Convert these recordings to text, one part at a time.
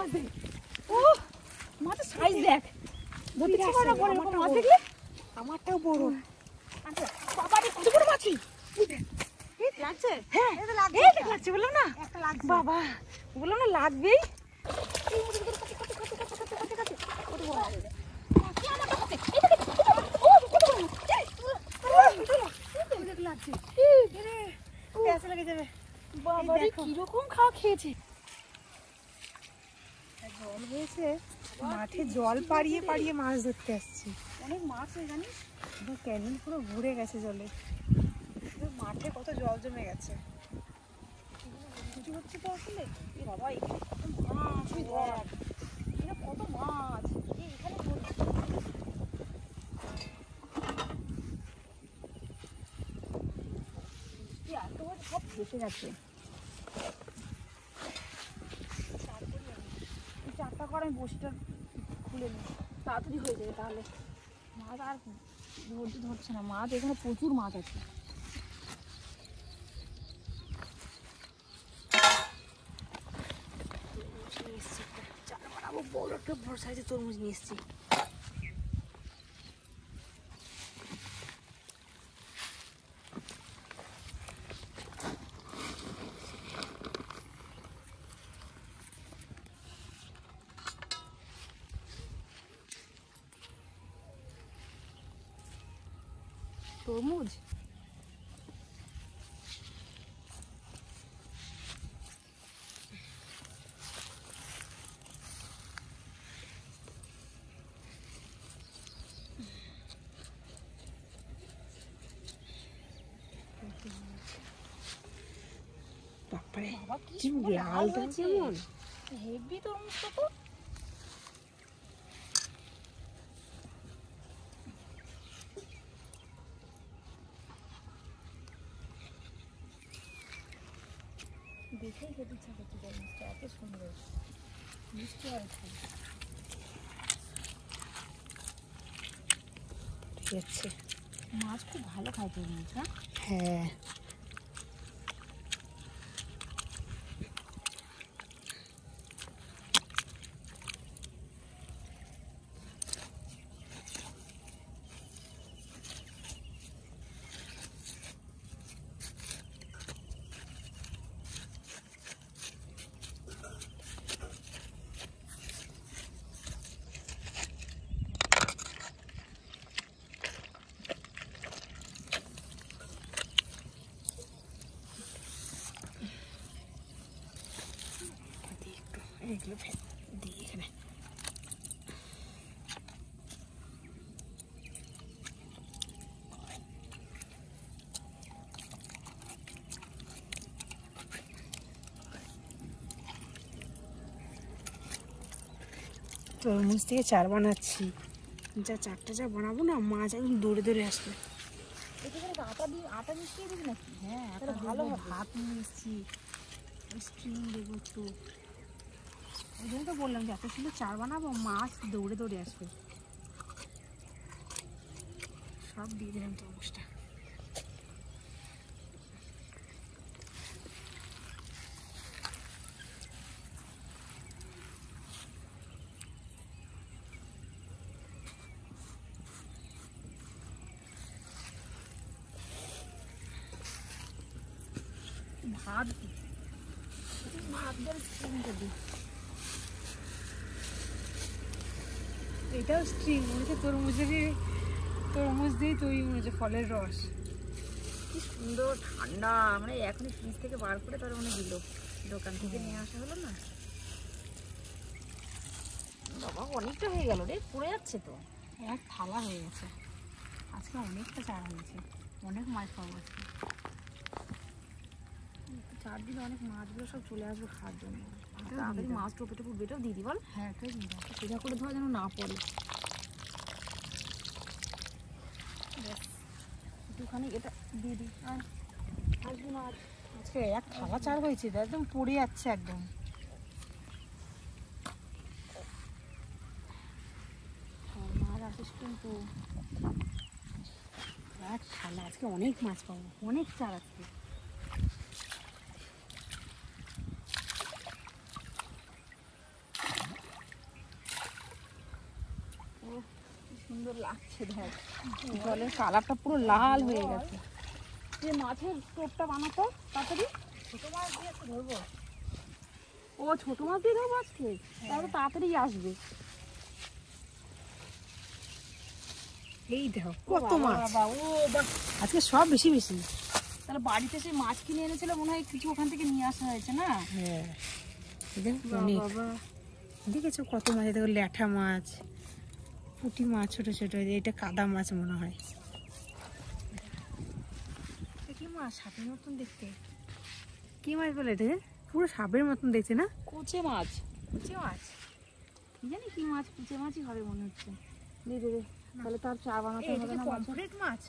মাছ দেখ। ও মাছের সাইজ দেখ, বলতে পারো না বড় এরকম মাছ দেখলে। আমারটাও বড়। আচ্ছা বাবা রে কত বড় মাছ লাগছে? হ্যাঁ এই তো লাগছে, এই দেখ লাগছে বললাম না একটা লাগছে। বাবা, বললাম না লাগবেই। কিরকম খাওয়া খেয়েছে। জল হয়েছে, মাঠে জল পাড়িয়ে পাড়িয়ে মাছ ধরতে আসছি। অনেক মাছ হয় জানিস, ক্যানেল পুরো ভরে গেছে জলে, মাঠে কত জল জমে গেছে। কিছু হচ্ছে তো আসলে। এ বাবা এখানে কত মাছ, তুই দেখ এখানে কত মাছ। এখানে সব ফেসে গেছে। চারটা করে আমি বসিটা খুলে নিই, তাড়াতাড়ি হয়ে যাবে তাহলে। মাছ আর ধরছে না, মাছ এখানে প্রচুর মাছ আছে। বড় একটা বড় সাইজের তরমুজ নিয়ে এসেছি। তরমুজ বাবারে বাবা কি কি লাল হয়েছে, হেভি তরমুজটা তো। দেখেই খেতে ইচ্ছা করছে তরমুজটা, এত সুন্দর মিষ্টি আছে। ঠিক আছে, মাছ খুব ভালো খায় তরমুজ। হ্যাঁ এগুলো দিই এখানে। তরমুজ থেকে চার বানাচ্ছি, চারটা যা বানাবো না, মাছ একদম দৌড়ে দৌড়ে আসবে। আটা দিয়ে আটা মিশিয়ে দিবি নাকি? হ্যাঁ ভালো হবে। ভাত নিয়ে এসেছি, স্ট্রিং দেবো একটু। ওই জন্য তো বললাম যে এত সুন্দর চার বানাবো, মাছ দৌড়ে দৌড়ে আসবে। সব দিয়ে দিলাম তরমুজটা। ভাত ভাত দিয়ে স্ট্রিংটা দিই। এটাও স্ট্রিং মনে হচ্ছে তরমুজ দিয়েই তৈরি, মনে হচ্ছে ফলের রস। কি সুন্দর ঠান্ডা, মানে এখনই ফ্রিজ থেকে বার করে তার মানে দিল, দোকান থেকে নিয়ে আসা হলো না। বাবা অনেকটা হয়ে গেল রে, পড়ে যাচ্ছে তো। এক থালা হয়ে গেছে, আজকে অনেকটা চার হয়েছে, অনেক মাছ পাবো আজকে। 4 দিনে অনেক মাছগুলো সব চলে আসবে খাওয়ার জন্য। তাড়াতাড়ি মাছ টোপে টোপে বেটাও দিয়ে দিই বল। হ্যাঁ এটাই দিয়ে দাও, সোজা করে ধোয়া যেন না পড়ে। একটুখানি এটা দিয়ে দিই। আর আসবো না আর। আজকে এক থালা চার হয়েছে, একদম পড়ে যাচ্ছে একদম। মাছ আসিস কিন্তু। এক থালা, আজকে অনেক মাছ পাবো, অনেক চার আজকে। সুন্দর লাগছে দেখ, জলের কালারটা পুরো লাল হয়ে গেছে। যে মাছের টোপটা বানাতো তাড়াতাড়ি। ছোট মাছ দিয়ে ধরবো। ও ছোট মাছ দিয়ে ধরবো আজকে, তাহলে তাড়াতাড়ি আসবে। এই দেখো কত মাছ, বাবা ও বাহ, আজকে সব বেশি বেশি। তাহলে বাড়িতে সেই মাছ কিনে এনেছিল মনে হয়, কিছু ওখান থেকে নিয়ে আসা হয়েছে না? হ্যাঁ অনেক। দেখেছো কত মাছ, দেখো ল্যাঠা মাছ, পুঁটি মাছ ছোট ছোট, এটা কাদা মাছ মনে হয়। কি মাছ, সাপের মতন দেখতে। কি মাছ বলে এটা? পুরো সাপের মতন দেখছে না? কুচে মাছ, কুচি মাছ, কি জানি কি মাছ, কুচে মাছই হবে মনে হচ্ছে। দে দে দে, তাহলে তার চা বানাতে হবে না। পমফ্রেট মাছ,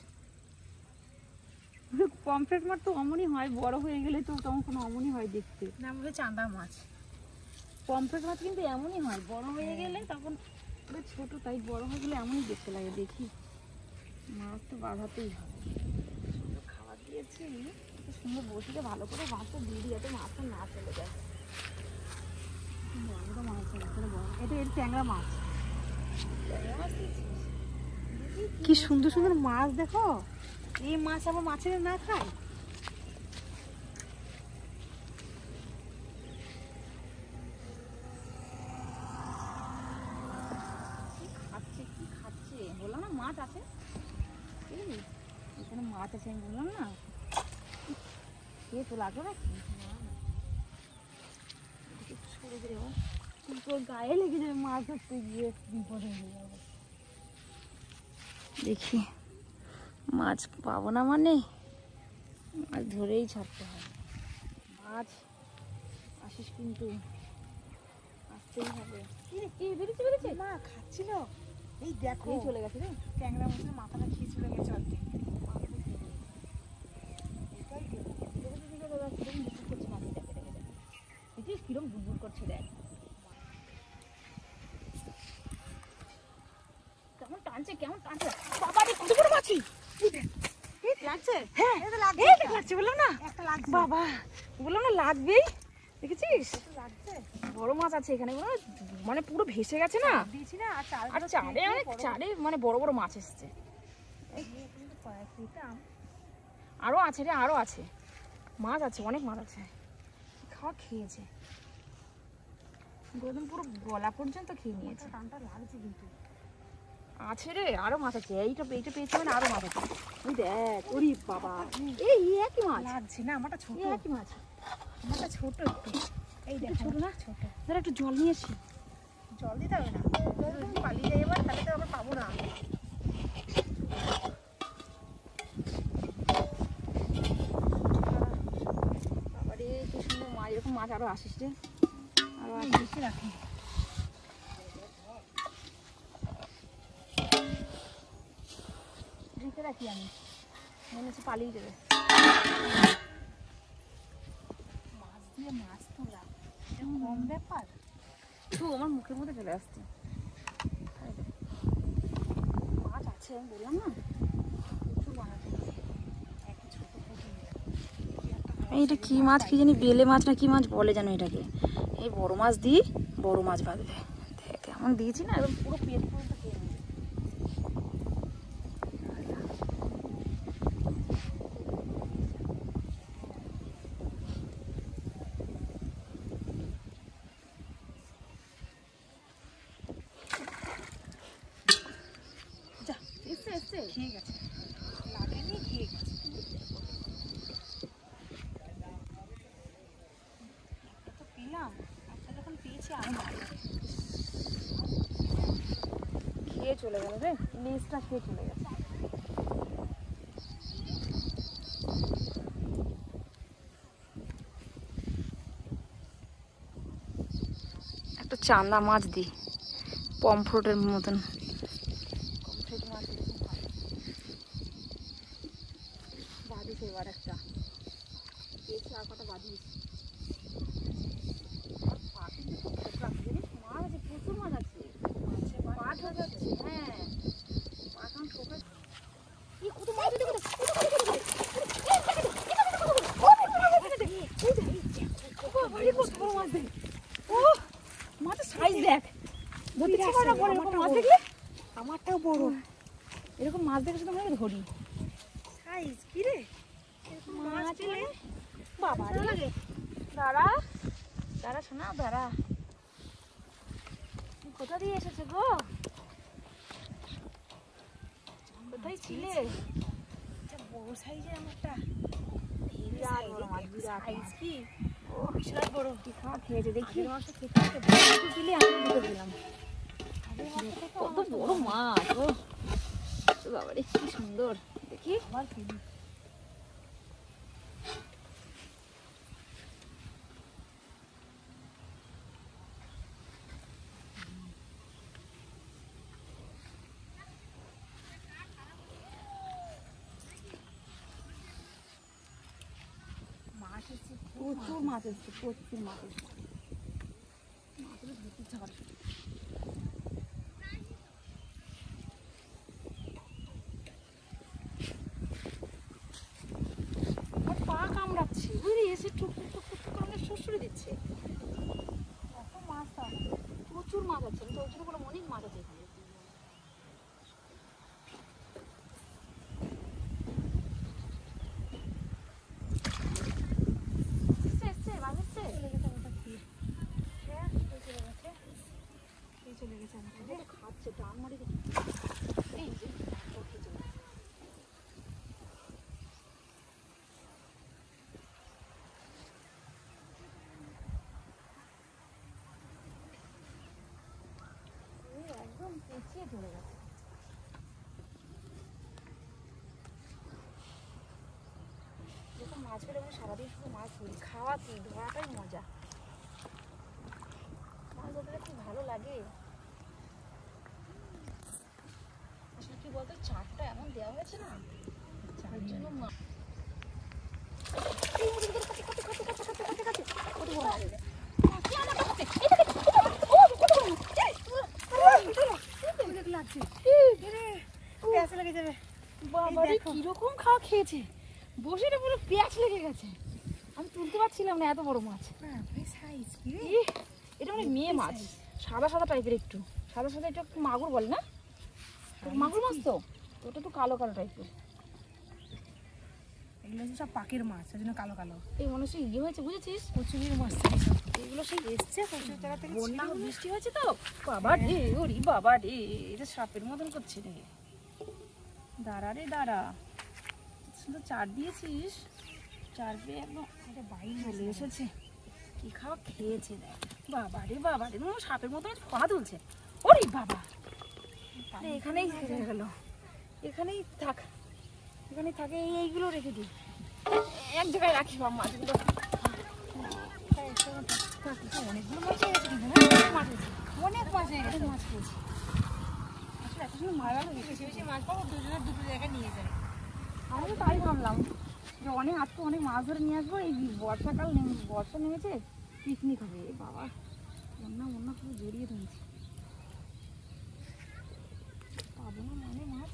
পমফ্রেট মাছ তো অমনই হয়, বড় হয়ে গেলে তো তখন কোনো অমনই হয় দেখতে। না বলে চাঁদা মাছ। পমফ্রেট মাছ কিন্তু এমনই হয়, বড় হয়ে গেলে তখন ছোট, তাই বড় হয়ে গেলে এমনই দেখতে লাগে। দেখি মাছ তো বাঁধাতেই হবে। সুন্দর খাবার দিয়েছি, এত সুন্দর বসিতে ভালো করে মাছটা দিয়ে দিই, এত মাছটা না চলে যায়। বড় মাছ আছে, বড় এটা এর ট্যাংরা মাছ। ট্যাংরা মাছ দিয়েছিস? কি সুন্দর সুন্দর মাছ দেখো। এই মাছ আবার মাছের না খায়। কি খাচ্ছে বললাম না, মাছ আছে এখানে, মাছ আছে আমি বললাম না। খেয়ে তো লাগলো নাকি? সরে দে, তোর গায়ে লেগে যাবে মাছ ধরতে গিয়ে, বিপদ হয়ে যাবে। দেখি মাছ পাবো না মানে মাছ ধরেই ছাড়তে হবে। মাছ আসিস কিন্তু, আসতেই হবে। কি বেরিয়েছে বেরিয়েছে? মা খাচ্ছিল, এই দেখো এই চলে গেছে রে, ট্যাংরা মাছের মাথাটা খেয়ে চলে গেছে অর্ধেক। কিরম বুড়বুড় করছে দেখ, কেমন টানছে কেমন টানছে। বাবা রে কত বড় মাছি লাগছে। হ্যাঁ এই তো লাগছে, এই লাগছে বললাম না, একটা লাগছে। বাবা বললাম না লাগবেই, দেখেছিস লাগছে, বড় মাছ আছে এখানে, মানে পুরো ভেসে গেছে না। দিয়েছি না। আর আর চারে মানে বড় বড় মাছ এসছে। আরো আছে রে, আরো আছে মাছ, আছে অনেক মাছ আছে। খাওয়া খেয়েছে একদম পুরো গলা পর্যন্ত খেয়ে নিয়েছে। টানটা লাগছে কিন্তু, আছে রে আরো মাছ আছে, এইটা পেয়েছি মানে আরো মাছ আছে। তুই দেখ, ওরে বাবা এই একই মাছ লাগছে না। আমারটা ছোট, একই মাছ, আমারটা ছোট একটু। এই দেখো ছোট না, ছোট। ধর একটু জল নিয়ে আসি। জল দিতে হবে না, যদি পালিয়ে যাই এবার তাহলে তো আবার পাবো না। বাবা রে কি সুন্দর মাছ, এরকম মাছ আরো আসিস রে, আরো বেশি রাখি। ঢেকে রাখি আমি, মনে হচ্ছে পালিয়ে যাবে। মাছ দিয়ে মাছ তোলা এটা কম ব্যাপার। আমার মুখের মধ্যে চলে আসছে। মাছ আছে আমি বললাম না, প্রচুর মাছ আছে। এইটা কি মাছ কি জানি, বেলে মাছ না কি মাছ বলে জানো এটাকে। এই বড় মাছ দিয়ে বড় মাছ বাঁধবে, দেখ এমন দিয়েছি না একদম পুরো পেট পর্যন্ত খেয়ে নেবে। এসছে খেয়ে গেছে, লাগেনি, খেয়ে গেছে। তো পেলাম একটা, যখন পেয়েছি আরো ভালো। খেয়ে চলে গেল রে, লেজটা খেয়ে চলে গেছে। একটা চান্দা মাছ দি, পমফ্রেটের মতন। পমফ্রেট মাছ বাঁধিস এবার একটা, পেয়েছি আর কটা বাঁধিস। মাছ আছে, প্রচুর মাছ আছে। হ্যাঁ এখন ঠোকে কি কত মাছ আছে, মাছের সাইজ দেখ, মাছ দেখলে আমারটাও বড়। এরকম মাছ দেখেছি তোমরা ধরি সাইজ কি রে? এরকম মাছ পেলে বাবা ভালো লাগে। দাঁড়া দাঁড়া শোনা দাঁড়া, কোথা দিয়ে এসেছে গো? কোথায় ছিলে? বড় সাইজের আমারটা। বিরাট বড় মাছ, বিরাট সাইজ মাছ। কি? ও বিশাল বড়। কি খাওয়া খেয়েছে দেখি। আগের মাছটা খেতে দুটো দিলে আমি দুটো দিলাম। আগের মাছটা থেকে কত বড় মাছ ও বাবারে, কি সুন্দর দেখি। আবার ফেলি। মাছ এসছে, প্রচুর মাছ এসছে, প্রচুর মাছ এসছে। মাছগুলো ধরতে ইচ্ছা করে। আমার পা কামড়াচ্ছে বুঝলি, এসে টুক টুক টুক টুক করে আমাকে শ্বশুরে দিচ্ছে। এত মাছ তাহলে। প্রচুর মাছ আছে, আমি তো ওই জন্য বললাম অনেক মাছ আছে এখানে। এসছে, এসছে, মাছ এসছে। চলে গেছে আমারটা খেয়ে। হ্যাঁ, খেয়ে চলে গেছে। খেয়ে চলে গেছে আমারটা। ও তো খাচ্ছে, টান মারি দে। এই যে, ও খেয়ে চলে গেছে। এই একদম পেঁচিয়ে ধরে গেছে। যখন মাছ পেলে মানে সারাদিন শুধু মাছ ধরি, খাওয়া কি ধরাটাই মজা। মাছ ধরতে খুব ভালো লাগে। আসলে কি বলতো, চারটা এমন দেওয়া হয়েছে না, যার জন্য বাবারে কিরকম খাওয়া খেয়েছে, বসে এটা পুরো পেঁয়াজ লেগে গেছে। আমি তুলতে পারছিলাম না, এত বড় মাছ। সাইজ কি রে? ইহ, এটা মানে মেয়ে মাছ, সাদা সাদা টাইপের, একটু সাদা সাদা, এটা একটু মাগুর বলে না, মাগুর মাছ তো, ওটা তো কালো কালো টাইপের। এগুলো হচ্ছে সব পাকের মাছ, ওই জন্য কালো কালো। এই মনে হচ্ছে ইয়ে হয়েছে, বুঝেছিস, কচুরির মাছ থেকে সব। এগুলো সেই এসছে প্রচুর জায়গা থেকে। বন্যা বৃষ্টি হয়েছে তো, বাবা রে, ওরি বাবা রে, এটা সাপের মতন করছে রে। দাঁড়া রে দাঁড়া, শুধু চার দিয়েছিস, চার পেয়ে একদম এটা বাইরে চলে এসেছে। কি খাওয়া খেয়েছে দেখ, বাবা রে বাবা রে, সাপের মতন ফোনা তুলছে। ওরে বাবা, এখানেই থেকে গেল, এখানেই থাক, এখানেই থাকে। এইগুলো রেখে দিই, এক জায়গায় রাখি সব মাছগুলো। অনেকগুলো মাছ হয়ে গেছে কিন্তু, অনেক মাছ হয়েছে, অনেক মাছ হয়ে গেছে। অনেক মাছ খেয়েছি। আসলে এত সুন্দর মাছ ভালো বেশি বেশি মাছ পাবো, দুজনের দুটো জায়গায় নিয়ে যাবে। আমি তো তাই ভাবলাম যে অনেক আজকে অনেক মাছ ধরে নিয়ে আসবো। এই বর্ষাকাল বর্ষা নেমেছে, পিকনিক হবে। এ বাবা, বন্যা বন্যা পুরো জড়িয়ে ধরেছে, পাবো না মানে মাছ।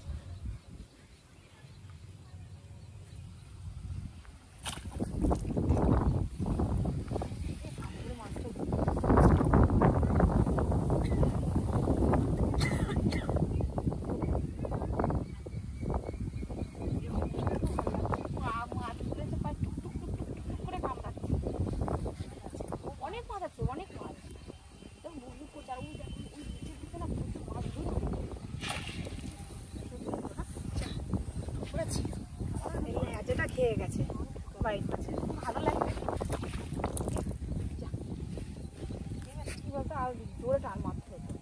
অনেক মাছ আছে, অনেক মাছ। বুক করছে, আর ওই দেখো ওই নিচের দিকে না প্রচুর মাছ ধরে। যেটা খেয়ে গেছে বাইক মাছের, ভালো লাগবে। কি বলতো, আর জোরে টান মারতে হতো,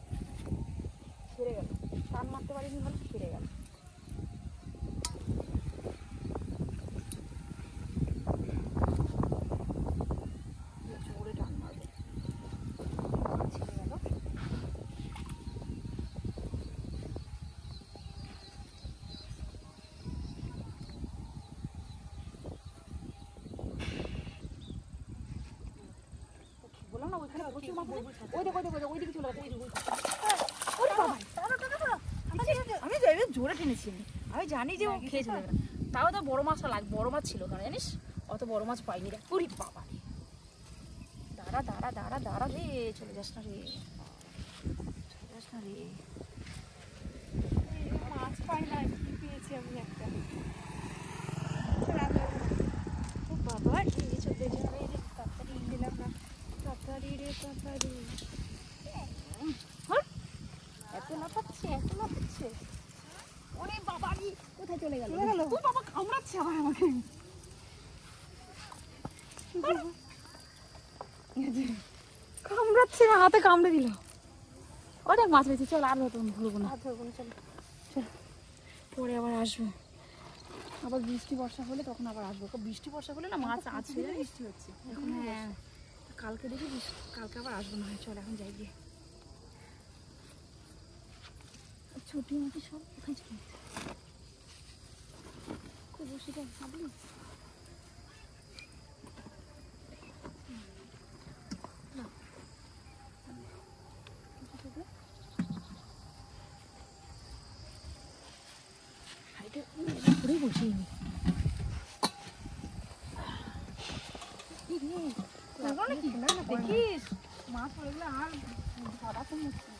ছেড়ে গেল। টান মারতে পারিনি ভালো, ছেড়ে গেল। জোরে টান মারবে, ছেড়ে গেল। বললাম না ওইখানে প্রচুর মাছ আছে। ওই দেখো, ওই দেখো, ওই দিকে চলে গেছে। ওরে বাবা, আমি জোরে টেনেছি। আমি জানি যে ও খেয়েছে, তাও তো বড় মাছটা লাগবে, বড় মাছ ছিল ওখানে জানিস, অত বড় মাছ পাইনি রে। ওরে বাবা রে, দাঁড়া দাঁড়া দাঁড়া দাঁড়া রে, চলে যাস না রে, চলে যাস না রে। মাছ পাই না, কি পেয়েছি আমি একটা। ও বাবা, এই চলে যাবে রে, তাড়াতাড়ি দিলাম না, তাড়াতাড়ি রে তাড়াতাড়ি। এত লাফাচ্ছে, এত লাফাচ্ছে। ওরে বাবা রে, কোথায় চলে গেল? ও বাবা, কামড়াচ্ছে আবার আমাকে। কামড়াচ্ছে, হাতে কামড়ে দিল। ওটা মাছ পেয়েছি, চল আর হতো ধরবো না। আর ধরবো না, চলো। পরে আবার আসবো, আবার বৃষ্টি বর্ষা হলে তখন আবার আসবো। বৃষ্টি বর্ষা হলে না মাছ আছে, বৃষ্টি হচ্ছে এখন হ্যাঁ কালকে দেখি কালকে আবার আসবো না হয়। চল এখন যাই গিয়ে। ছোটি মাটি সব কোথায় চলে বসিটা ভাবলি ঘুরে বসিয়ে নি। দেখিস মাছ পড়ে গেলে আর ধরা তো মুশকিল।